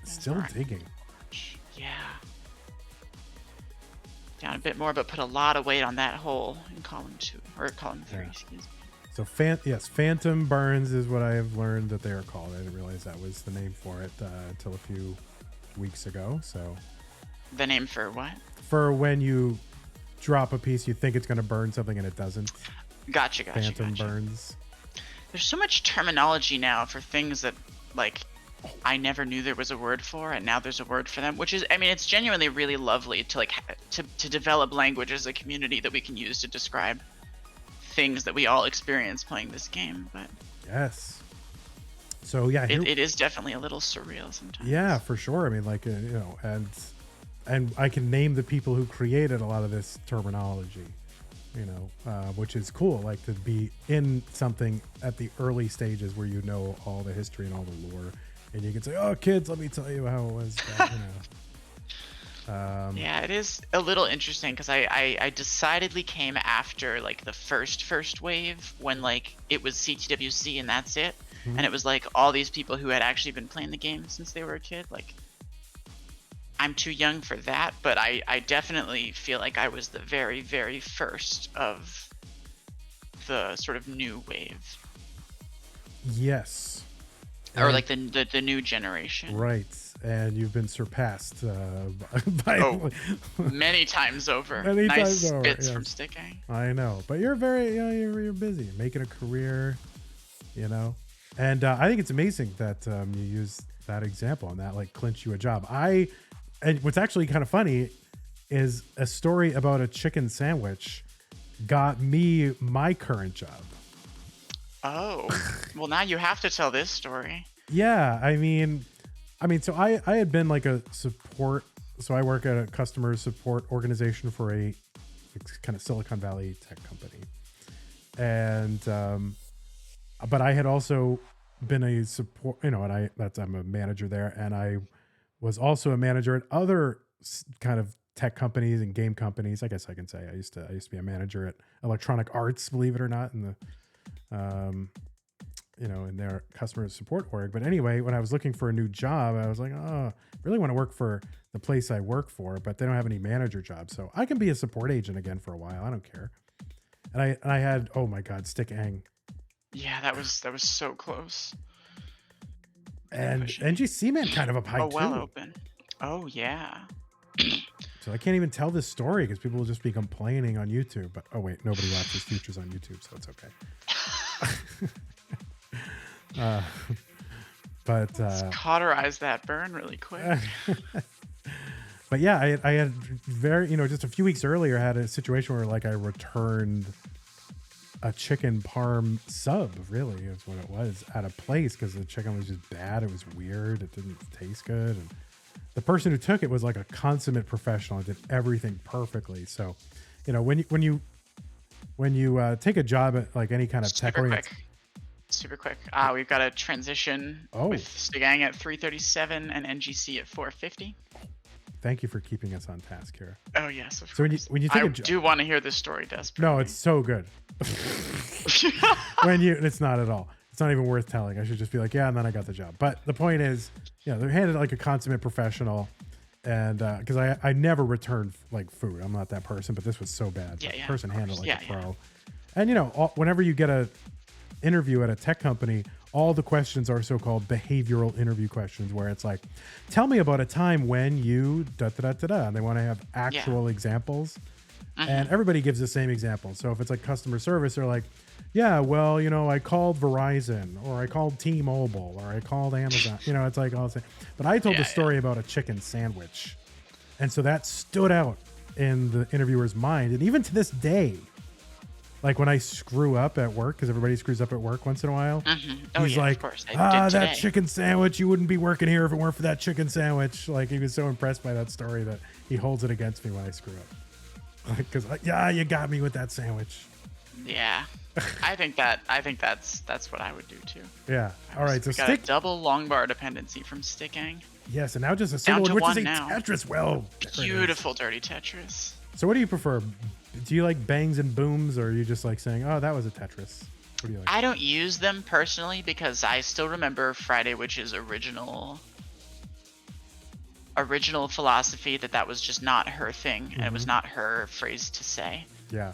Still digging. Yeah. Down a bit more, but put a lot of weight on that hole in column 2 or column 3. Excuse me. So Phantom Burns is what I have learned that they are called. I didn't realize that was the name for it until a few weeks ago. So the name for what? For when you drop a piece, you think it's going to burn something and it doesn't. Gotcha. Phantom burns. There's so much terminology now for things that like I never knew there was a word for, and now there's a word for them, which is, I mean, it's genuinely really lovely to like to develop language as a community that we can use to describe things that we all experience playing this game. But yes. So yeah, it is definitely a little surreal sometimes. Yeah, for sure. I mean, like and I can name the people who created a lot of this terminology, which is cool. Like to be in something at the early stages where all the history and all the lore and you can say, "Oh, kids, let me tell you how it was." Back, Yeah, it is a little interesting because I decidedly came after like the first wave when like it was CTWC and that's it. And it was like all these people who had actually been playing the game since they were a kid. Like, I'm too young for that, but I definitely feel like I was the very, very first of the sort of new wave. Yes. Or like the new generation. Right. And you've been surpassed by many times over. Many nice times over, bits yes. from sticking. I know, but you're very, you're busy, you're making a career, and I think it's amazing that you use that example and that like clinch you a job. And what's actually kind of funny is a story about a chicken sandwich got me my current job. Oh, well, now you have to tell this story. Yeah, I mean, so I had been like a support. So I work at a customer support organization for a kind of Silicon Valley tech company, and but I had also been a support, and I'm a manager there, and I was also a manager at other kind of tech companies and game companies. I guess I can say I used to be a manager at Electronic Arts, believe it or not, in the in their customer support org. But anyway, when I was looking for a new job, I was like, oh, I really want to work for the place I work for, but they don't have any manager jobs. So I can be a support agent again for a while. I don't care. And I had, oh my God, Stick Ang. Yeah, that was so close. And NGC Man kind of up high too. Oh, well open. Oh, yeah. So I can't even tell this story because people will just be complaining on YouTube. But oh wait, nobody watches Futures on YouTube, so it's okay. But let's cauterize that burn really quick. But yeah, I had very, just a few weeks earlier, I had a situation where like I returned a chicken parm sub, really is what it was, at a place because the chicken was just bad. It was weird. It didn't taste good. And the person who took it was like a consummate professional and did everything perfectly. So, when you take a job at like any kind of Super quick. We've got a transition with Stigang at 337 and NGC at 450. Thank you for keeping us on task here. Oh yes, of so course. When you take I do want to hear this story desperately. No, it's so good. It's not at all. It's not even worth telling. I should just be like, yeah, and then I got the job. But the point is, they're handed like a consummate professional, and because I never returned like food. I'm not that person, but this was so bad. The person handled like a pro. And whenever you get a interview at a tech company, all the questions are so-called behavioral interview questions, where it's like, tell me about a time when you da-da-da-da-da, and they want to have actual examples. And everybody gives the same example. So if it's like customer service, they're like, yeah, well, I called Verizon, or I called T-Mobile, or I called Amazon. It's like all the same. But I told the story about a chicken sandwich, and so that stood out in the interviewer's mind. And even to this day, like when I screw up at work, because everybody screws up at work once in a while, he's like, of course. that chicken sandwich, you wouldn't be working here if it weren't for that chicken sandwich. Like, he was so impressed by that story that he holds it against me when I screw up. Because you got me with that sandwich. Yeah, I think that's what I would do too. Yeah. All right. So got a double long bar dependency from Sticking. Yes, and now just a single one, which is a now. Tetris. Well, beautiful dirty Tetris. So what do you prefer? Do you like bangs and booms, or are you just like saying, oh, that was a Tetris? What do you like? I don't use them personally because I still remember FridayWitch's original philosophy that was just not her thing, and it was not her phrase to say. Yeah.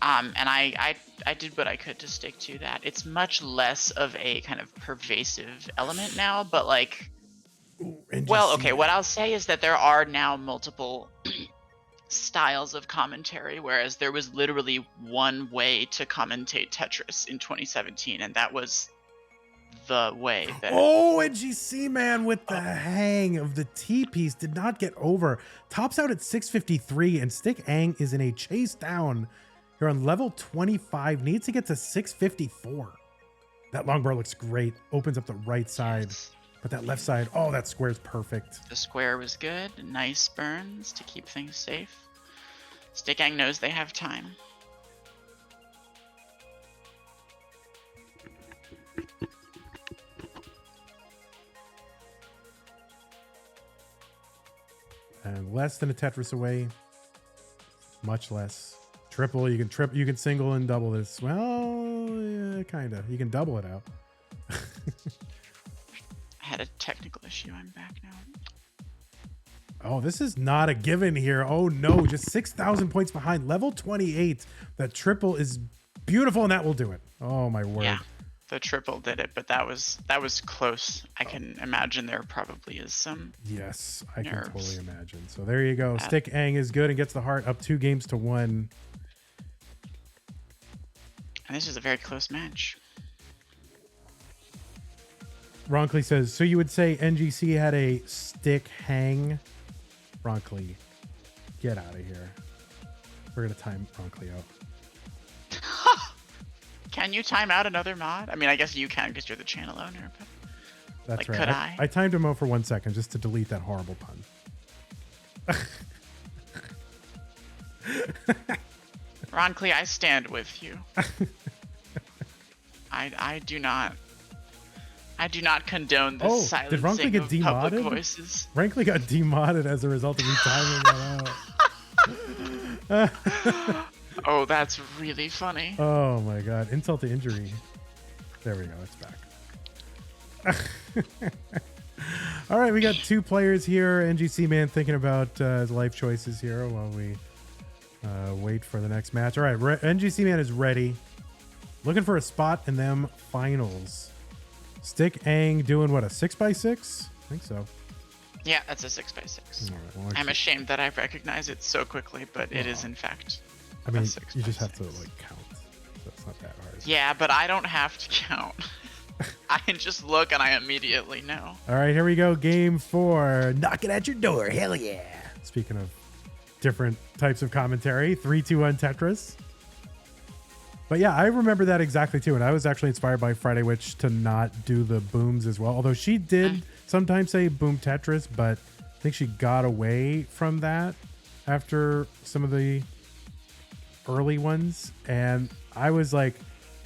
And I did what I could to stick to that. It's much less of a kind of pervasive element now, but like, what I'll say is that there are now multiple styles of commentary, whereas there was literally one way to commentate Tetris in 2017, and that was the way that NGC Man with the hang of the T piece did not get over. Tops out at 653, and Stick Ang is in a Chasedown. You're on level 25, needs to get to 654. That long bar looks great. Opens up the right side, but that left side, that square is perfect. The square was good. Nice burns to keep things safe. Stick Ang knows they have time. less than a Tetris away. Much less. Triple, you can single and double this. Well, yeah, kind of. You can double it out. I had a technical issue. I'm back now. Oh, this is not a given here. Oh no, just 6,000 points behind. Level 28. That triple is beautiful, and that will do it. Oh my word. Yeah, the triple did it, but that was close. I can imagine there probably is some. Yes, I can nerves. totally imagine. So there you go. Stick Ang is good and gets the heart up 2 games to 1. And this is a very close match. Ronkley says, so you would say NGC had a stick hang? Ronkley, get out of here. We're going to time Ronkley out. Can you time out another mod? I mean, I guess you can because you're the channel owner. But That's like, right. could I? I timed him out for 1 second just to delete that horrible pun. Ron Klee, I stand with you. I do not condone this Oh, did silencing Ronkley get of public demodded? voices. Ronkley got demodded as a result of me timing that out. Oh, that's really funny. Oh my god. Insult to injury. There we go. It's back. All right, we got 2 players here. NGC Man thinking about his life choices here while we wait for the next match. All right, NGC Man is ready. Looking for a spot in them finals. Stick Ang doing what, a 6x6? I think so. Yeah, that's a 6x6. All right, well, I'm ashamed that I recognize it so quickly, but it is in fact. I mean, a 6x6. you just have to like count. So it's not that hard. Yeah, but I don't have to count. I can just look and I immediately know. All right, here we go. Game 4. Knocking at your door. Hell yeah. Speaking of different types of commentary, 3-2-1 Tetris. But yeah, I remember that exactly too. And I was actually inspired by fridaywitch to not do the booms as well. Although she did sometimes say boom Tetris, but I think she got away from that after some of the early ones. And I was like,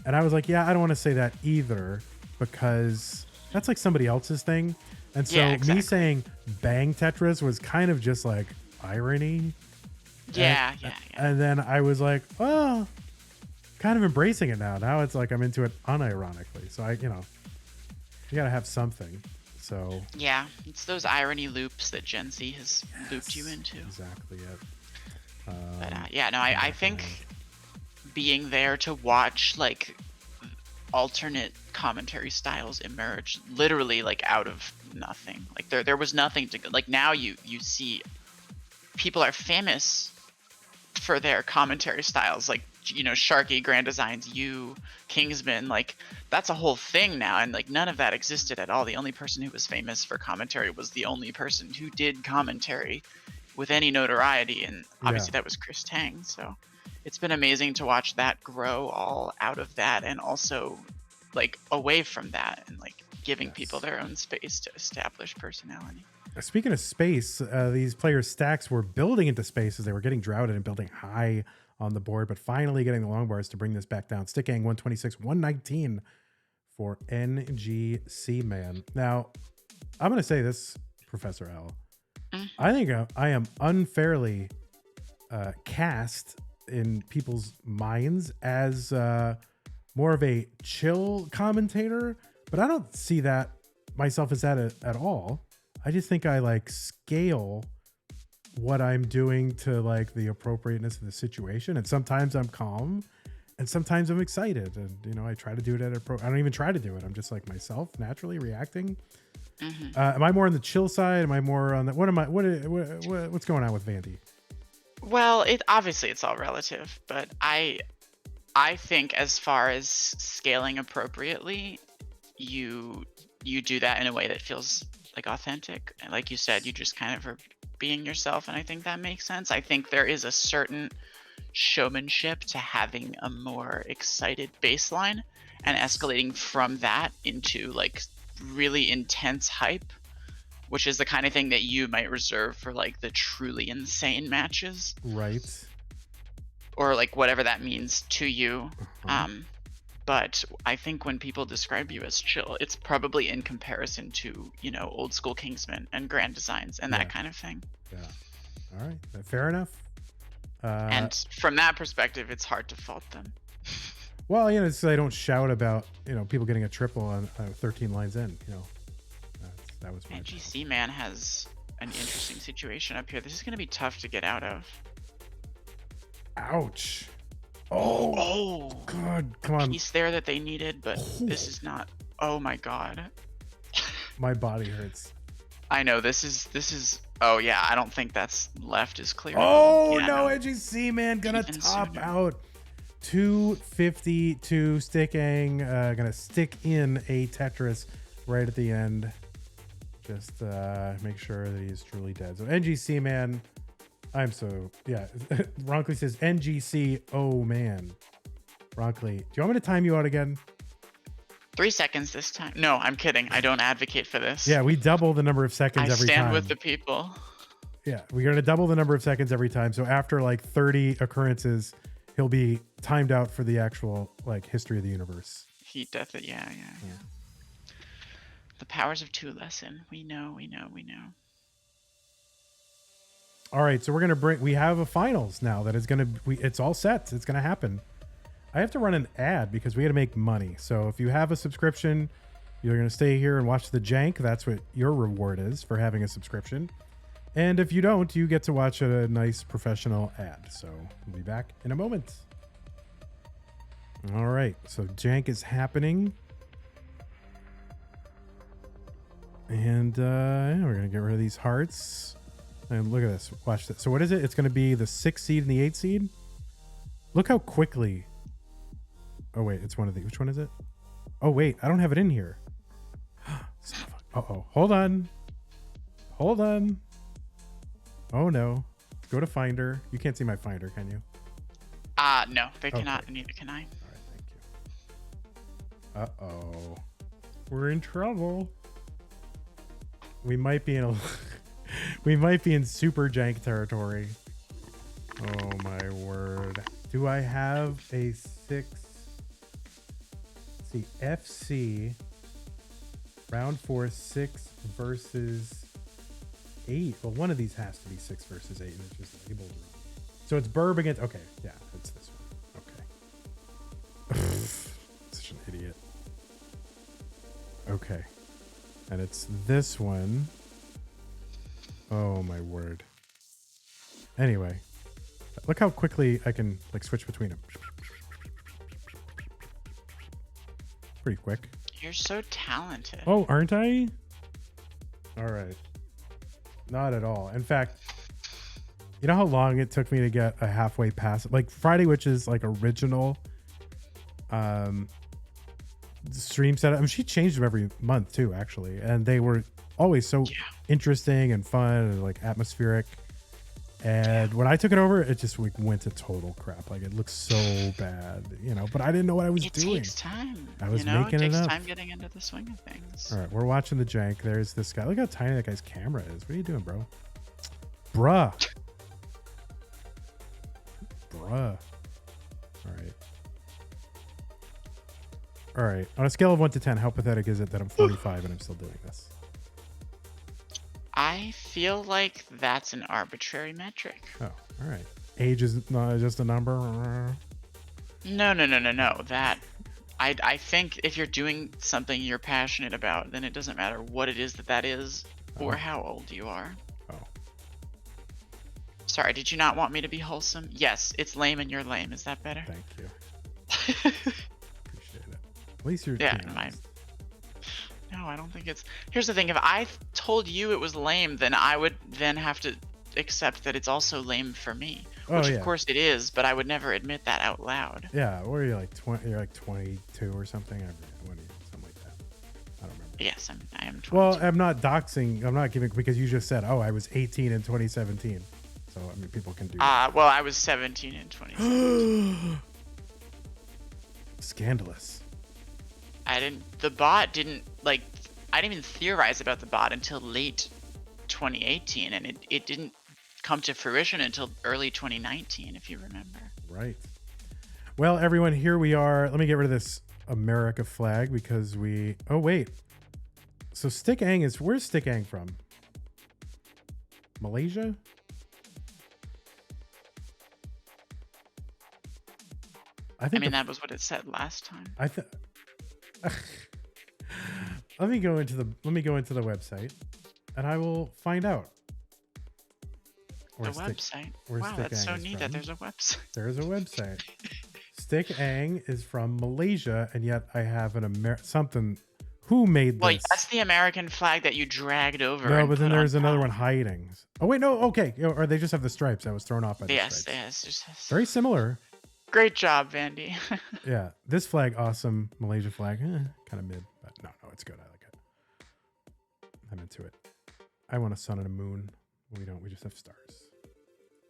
yeah, I don't want to say that either because that's like somebody else's thing. And so me saying bang Tetris was kind of just like irony. Yeah. And then I was like, oh, kind of embracing it now. Now it's like I'm into it unironically. So you gotta have something. So yeah, it's those irony loops that Gen Z has looped you into. Exactly it. But I think being there to watch like alternate commentary styles emerge, literally like out of nothing. Like there was nothing to like. Now you see people are famous for their commentary styles, like Sharky, Grand Designs, Kingsman, like that's a whole thing now, and like none of that existed at all. The only person who was famous for commentary was the only person who did commentary with any notoriety, and obviously that was Chris Tang. So it's been amazing to watch that grow all out of that, and also like away from that, and like giving people their own space to establish personality. Speaking of space, these players' stacks were building into space as they were getting droughted and building high on the board, but finally getting the long bars to bring this back down. Stick Ang 126, 119 for NGC Man. Now, I'm going to say this, Professor L. I think I am unfairly cast in people's minds as more of a chill commentator, but I don't see that myself as that at all. I just think I like scale what I'm doing to like the appropriateness of the situation, and sometimes I'm calm and sometimes I'm excited, and I try to do it at I don't even try to do it. I'm just like myself, naturally reacting. Am I more on the chill side? Am I more on the what's going on with Vandy? Well, obviously it's all relative, but I think as far as scaling appropriately, you do that in a way that feels like authentic, and like you said, you just kind of are being yourself, and I think that makes sense. I think there is a certain showmanship to having a more excited baseline and escalating from that into like really intense hype, which is the kind of thing that you might reserve for like the truly insane matches, right? Or like whatever that means to you. But I think when people describe you as chill, it's probably in comparison to, old school Kingsman and Grand Designs and that kind of thing. Yeah. All right. Fair enough. And from that perspective, it's hard to fault them. Well, you know, so they don't shout about, you know, people getting a triple on 13 lines in, you know. That was my NGC Man has an interesting situation up here. This is going to be tough to get out of. Ouch. Oh, God, come on. Piece there that they needed, but this is not. Oh my God. My body hurts. I know this is. Oh yeah, I don't think that's left is clear. Oh yeah, no, NGC Man gonna Even top sooner. out 252 sticking. Gonna stick in a Tetris right at the end. Just make sure that he's truly dead. So NGC Man, I'm so yeah. Ronkley says NGC. Oh man, Ronkley, do you want me to time you out again? 3 seconds this time. No, I'm kidding. I don't advocate for this. Yeah, we double the number of seconds I every time. stand with the people. Yeah, we're going to double the number of seconds every time. So after like 30 occurrences, he'll be timed out for the actual like history of the universe. Heat death. Yeah. The powers of two lesson. We know. All right, so we're going to we have a finals now that is going to, it's all set. It's going to happen. I have to run an ad because we got to make money. So if you have a subscription, you're going to stay here and watch the jank. That's what your reward is for having a subscription. And if you don't, you get to watch a nice professional ad. So we'll be back in a moment. All right, so jank is happening. And we're going to get rid of these hearts. And look at this. Watch this. So what is it? It's going to be the 6 seed and the 8 seed. Look how quickly. Oh, wait. It's one of these. Which one is it? Oh, wait. I don't have it in here. Uh-oh. Hold on. Hold on. Oh, no. Go to Finder. You can't see my Finder, can you? No. They cannot, and neither can I. All right. Thank you. Uh-oh. We're in trouble. We might be in a... we might be in super jank territory. Oh, my word. Do I have a 6? Let's see, FC round 4, 6 versus 8. Well, one of these has to be 6 versus 8, and it's just labeled wrong. So it's Birb against. Okay, yeah, it's this one. Okay. Such an idiot. Okay, and it's this one. Oh my word. Anyway, look how quickly I can like switch between them. Pretty quick. You're so talented. Oh, aren't I? All right. Not at all. In fact, you know how long it took me to get a halfway pass? Like fridaywitch's like original stream setup. I mean, she changed them every month too, actually. And they were always so interesting and fun and like atmospheric. And when I took it over, it just like went to total crap. Like it looked so bad, you know, but I didn't know what I was doing. It takes time. I was making it it up. takes time getting into the swing of things. All right, we're watching the jank. There's this guy. Look how tiny that guy's camera is. What are you doing, bro? Bruh. All right. All right. On a scale of 1 to 10, how pathetic is it that I'm 45 and I'm still doing this? I feel like that's an arbitrary metric. Oh, all right. Age is not just a number. No. That I think if you're doing something you're passionate about, then it doesn't matter what it is that is or how old you are. Oh. Sorry, did you not want me to be wholesome? Yes, it's lame and you're lame. Is that better? Thank you. Appreciate it. At least you're being honest. No, I don't think it's... Here's the thing. If I told you it was lame, then I would then have to accept that it's also lame for me. Which, of course, it is, but I would never admit that out loud. Yeah, or you're like 20, you're like 22 or something. Something like that. I don't remember. Yes, I am 22. Well, I'm not doxing. I'm not giving... Because you just said, oh, I was 18 in 2017. So, I mean, people can do that. Well, I was 17 in 2017. Scandalous. The bot didn't, like, I didn't even theorize about the bot until late 2018, and it didn't come to fruition until early 2019, if you remember. Right. Well, everyone, here we are. Let me get rid of this America flag because oh, wait. So Stick Ang where's Stick Ang from? Malaysia? I think that was what it said last time. Let me go into the website, and I will find out. The website. Where Wow, Stick that's so Ang is neat from. that there's a website. There's a website. Stick Ang is from Malaysia, and yet I have something. Who made Well, this? that's the American flag that you dragged over. No, and but then put there's on another top. one hiding. Oh wait, no, okay, or they just have the stripes. I was thrown off by the stripes. Yes. Very similar. Great job, Vandy. Yeah, this flag, awesome. Malaysia flag, kind of mid, but no, it's good. I like it. I'm into it. I want a sun and a moon. We don't. We just have stars.